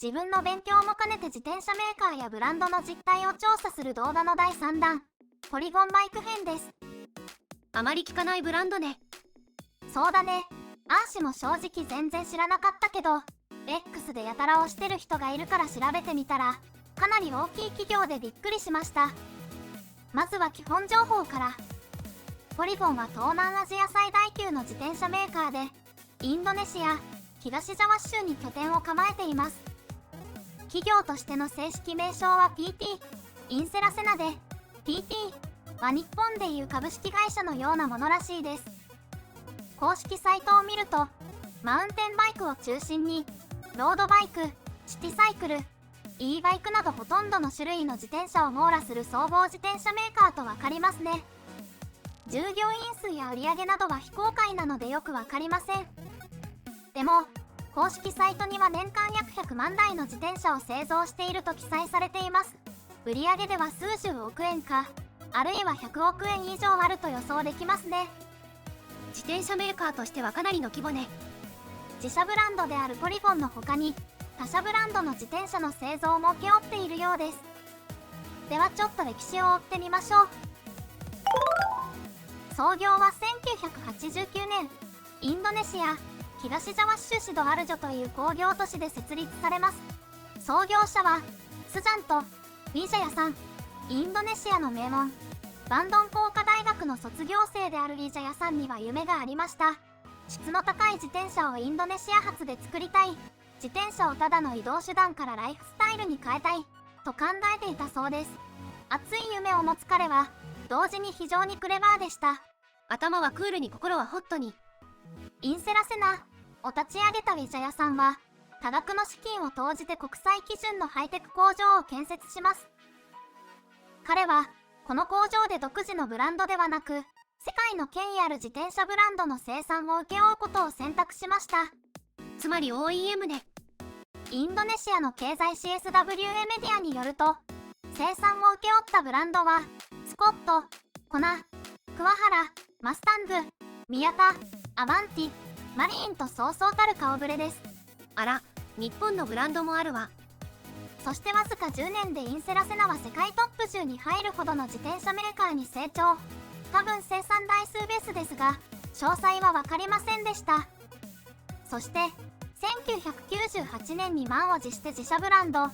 自分の勉強も兼ねて自転車メーカーやブランドの実態を調査する動画の第3弾、ポリゴンバイク編です。あまり聞かないブランドね。そうだね。アーシも正直全然知らなかったけど、X でやたら推してる人がいるから調べてみたら、かなり大きい企業でびっくりしました。まずは基本情報から。ポリゴンは東南アジア最大級の自転車メーカーで、インドネシア、東ジャワ州に拠点を構えています。企業としての正式名称は PT、インセラセナで、PT は日本でいう株式会社のようなものらしいです。公式サイトを見ると、マウンテンバイクを中心に、ロードバイク、シティサイクル、E バイクなどほとんどの種類の自転車を網羅する総合自転車メーカーとわかりますね。従業員数や売上などは非公開なのでよくわかりません。でも、公式サイトには年間約100万台の自転車を製造していると記載されています。売上では数十億円か、あるいは100億円以上あると予想できますね。自転車メーカーとしてはかなりの規模ね。自社ブランドであるポリゴンの他に、他社ブランドの自転車の製造も請け負っているようです。ではちょっと歴史を追ってみましょう。創業は1989年、インドネシア、東ジャワ州シドアルジョという工業都市で設立されます。創業者は、スジャンとウィジャヤさん、インドネシアの名門、バンドン工科大学の卒業生であるウィジャヤさんには夢がありました。質の高い自転車をインドネシア発で作りたい。自転車をただの移動手段からライフスタイルに変えたい、と考えていたそうです。熱い夢を持つ彼は、同時に非常にクレバーでした。頭はクールに心はホットに。インセラセナを立ち上げたウィジャヤさんは、多額の資金を投じて国際基準のハイテク工場を建設します。彼は、この工場で独自のブランドではなく、世界の権威ある自転車ブランドの生産を請け負うことを選択しました。つまり OEM ね。インドネシアの経済 CSWA メディアによると、生産を請け負ったブランドは、スコット、コナ、桑原、マスタング、宮田、アバンティ、マリーンとそうそうたる顔ぶれです。あら、日本のブランドもあるわ。そしてわずか10年でインセラセナは世界トップ10に入るほどの自転車メーカーに成長。多分生産台数ベースですが、詳細は分かりませんでした。そして、1998年に満を持して自社ブランド、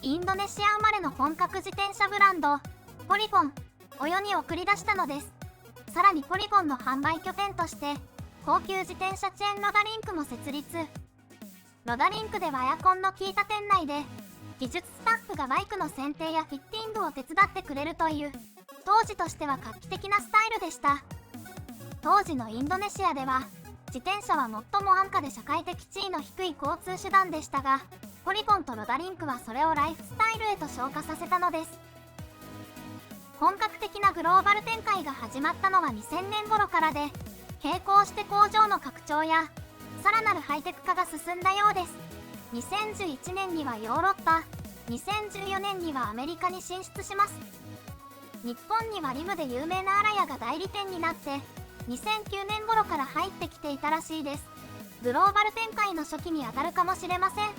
インドネシア生まれの本格自転車ブランド、ポリゴンを世に送り出したのです。さらにポリゴンの販売拠点として、高級自転車チェーンロダリンクも設立。ロダリンクではエアコンの効いた店内で、技術スタッフがバイクの選定やフィッティングを手伝ってくれるという、当時としては画期的なスタイルでした。当時のインドネシアでは、自転車は最も安価で社会的地位の低い交通手段でしたが、ポリゴンとロダリンクはそれをライフスタイルへと昇華させたのです。本格的なグローバル展開が始まったのは2000年頃からで、並行して工場の拡張や、さらなるハイテク化が進んだようです。2011年にはヨーロッパ、2014年にはアメリカに進出します。日本にはリムで有名なアラヤが代理店になって、2009年頃から入ってきていたらしいです。グローバル展開の初期にあたるかもしれません。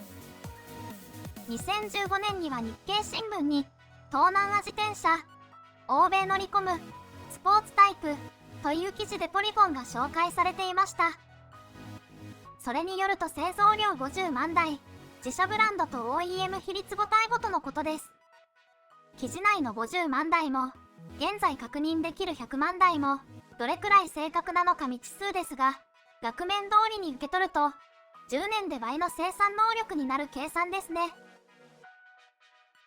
2015年には日経新聞に、東南アジ転車、欧米乗り込む、スポーツタイプという記事でポリゴンが紹介されていました。それによると製造量50万台、自社ブランドと OEM 比率5対5とのことです。記事内の50万台も、現在確認できる100万台も、どれくらい正確なのか未知数ですが、額面通りに受け取ると、10年で倍の生産能力になる計算ですね。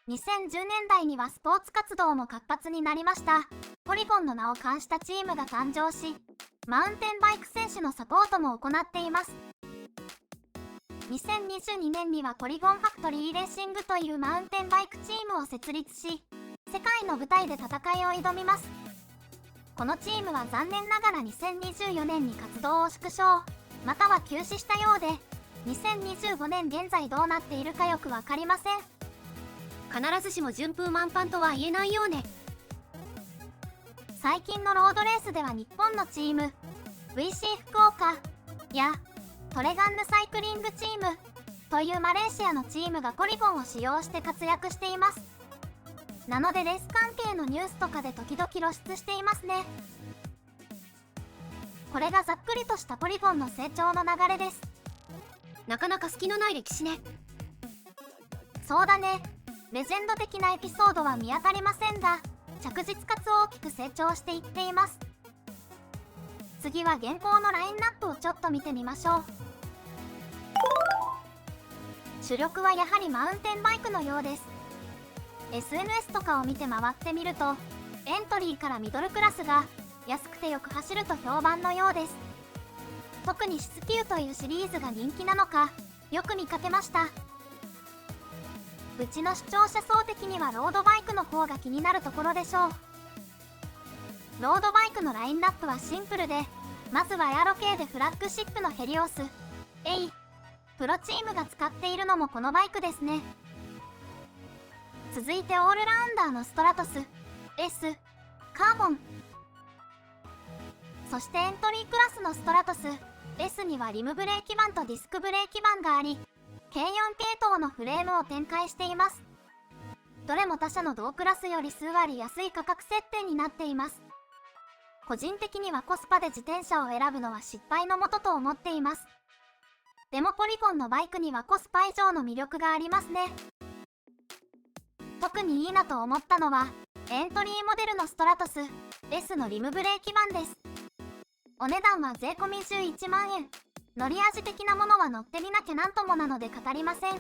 2010年代にはスポーツ活動も活発になりました。ポリゴンの名を冠したチームが誕生し、マウンテンバイク選手のサポートも行っています。2022年にはポリゴンファクトリーレーシングというマウンテンバイクチームを設立し、世界の舞台で戦いを挑みます。このチームは残念ながら2024年に活動を縮小、または休止したようで、2025年現在どうなっているかよくわかりません。必ずしも順風満帆とは言えないようね。最近のロードレースでは日本のチーム、VC 福岡やトレガンヌサイクリングチーム、というマレーシアのチームがポリゴンを使用して活躍しています。なのでレース関係のニュースとかで時々露出していますね。これがざっくりとしたポリゴンの成長の流れです。なかなか隙のない歴史ね。そうだね。レジェンド的なエピソードは見当たりませんが、着実かつ大きく成長していっています。次は現行のラインナップをちょっと見てみましょう。主力はやはりマウンテンバイクのようです。SNS とかを見て回ってみると、エントリーからミドルクラスが安くてよく走ると評判のようです。特にシスキューというシリーズが人気なのか、よく見かけました。うちの視聴者層的にはロードバイクの方が気になるところでしょう。ロードバイクのラインナップはシンプルで、まずはエアロ系でフラッグシップのヘリオス、プロチームが使っているのもこのバイクですね。続いてオールラウンダーのストラトス、カーボン。そしてエントリークラスのストラトス、S にはリムブレーキ板とディスクブレーキ板があり、軽4系統のフレームを展開しています。どれも他社の同クラスより数割安い価格設定になっています。個人的にはコスパで自転車を選ぶのは失敗のもとと思っています。でもポリゴンのバイクにはコスパ以上の魅力がありますね。特にいいなと思ったのは、エントリーモデルのストラトス S のリムブレーキ板です。お値段は税込み11万円。乗り味的なものは乗ってみなきゃなんともなので語りません。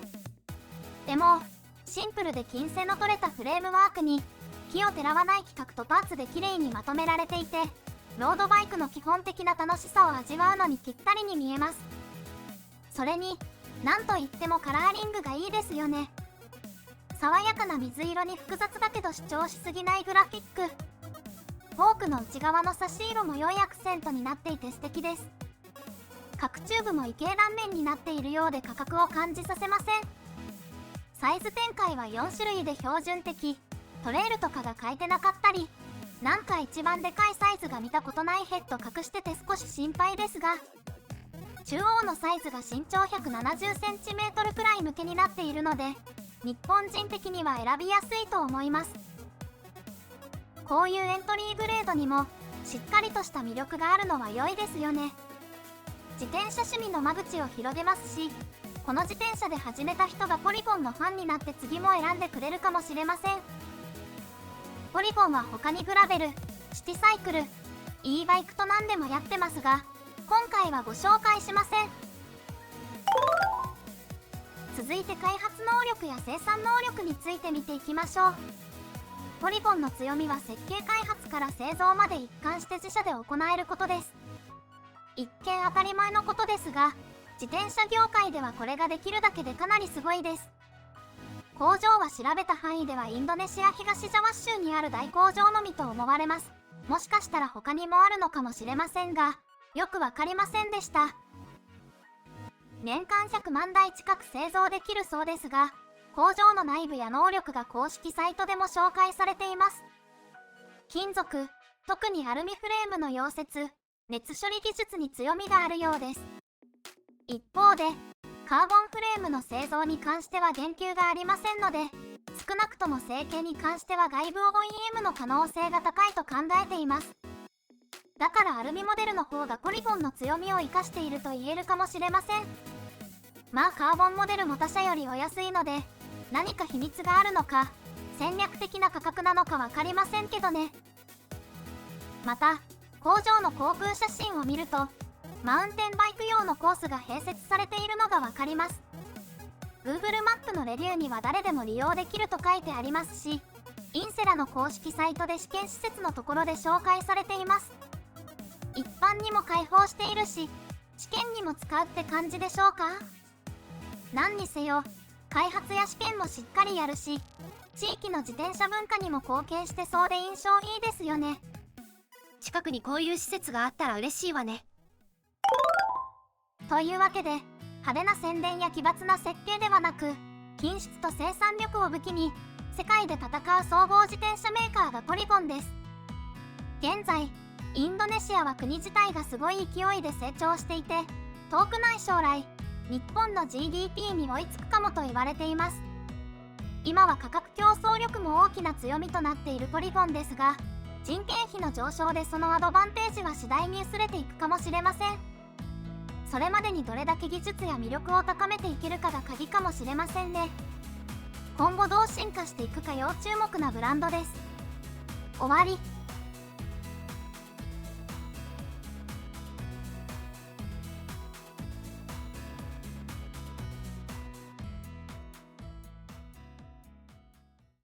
でも、シンプルで金線の取れたフレームワークに、奇をてらわない規格とパーツで綺麗にまとめられていて、ロードバイクの基本的な楽しさを味わうのにぴったりに見えます。それに、なんといってもカラーリングがいいですよね。爽やかな水色に複雑だけど主張しすぎないグラフィック。フォークの内側の差し色も良いアクセントになっていて素敵です。各チューブも異形断面になっているようで価格を感じさせません。サイズ展開は4種類で標準的。トレイルとかが書いてなかったり、なんか一番でかいサイズが見たことないヘッド隠してて少し心配ですが、中央のサイズが身長 170cm くらい向けになっているので、日本人的には選びやすいと思います。こういうエントリーグレードにもしっかりとした魅力があるのは良いですよね。自転車趣味の間口を広げますし、この自転車で始めた人がポリゴンのファンになって次も選んでくれるかもしれません。ポリゴンは他にグラベル、シティサイクル、e バイクと何でもやってますが、今回はご紹介しません。続いて開発能力や生産能力について見ていきましょう。ポリゴンの強みは設計開発から製造まで一貫して自社で行えることです。一見当たり前のことですが、自転車業界ではこれができるだけでかなりすごいです。工場は調べた範囲ではインドネシア東ジャワ州にある大工場のみと思われます。もしかしたら他にもあるのかもしれませんが、よくわかりませんでした。年間100万台近く製造できるそうですが、工場の内部や能力が公式サイトでも紹介されています。金属、特にアルミフレームの溶接、熱処理技術に強みがあるようです。一方で、カーボンフレームの製造に関しては言及がありませんので、少なくとも成形に関しては外部 OEM の可能性が高いと考えています。だからアルミモデルの方がポリゴンの強みを生かしていると言えるかもしれません。まあカーボンモデルも他社よりお安いので、何か秘密があるのか、戦略的な価格なのか分かりませんけどね。また、工場の航空写真を見ると、マウンテンバイク用のコースが併設されているのが分かります。Google マップのレビューには誰でも利用できると書いてありますし、インセラの公式サイトで試験施設のところで紹介されています。一般にも開放しているし、試験にも使うって感じでしょうか。何にせよ、開発や試験もしっかりやるし、地域の自転車文化にも貢献してそうで印象いいですよね。近くにこういう施設があったら嬉しいわね。というわけで、派手な宣伝や奇抜な設計ではなく、品質と生産力を武器に世界で戦う総合自転車メーカーがポリゴンです。現在、インドネシアは国自体がすごい勢いで成長していて、遠くない将来、日本の GDP に追いつくかもと言われています。今は価格競争力も大きな強みとなっているポリゴンですが、人件費の上昇でそのアドバンテージは次第に薄れていくかもしれません。それまでにどれだけ技術や魅力を高めていけるかが鍵かもしれませんね。今後どう進化していくか要注目なブランドです。終わり。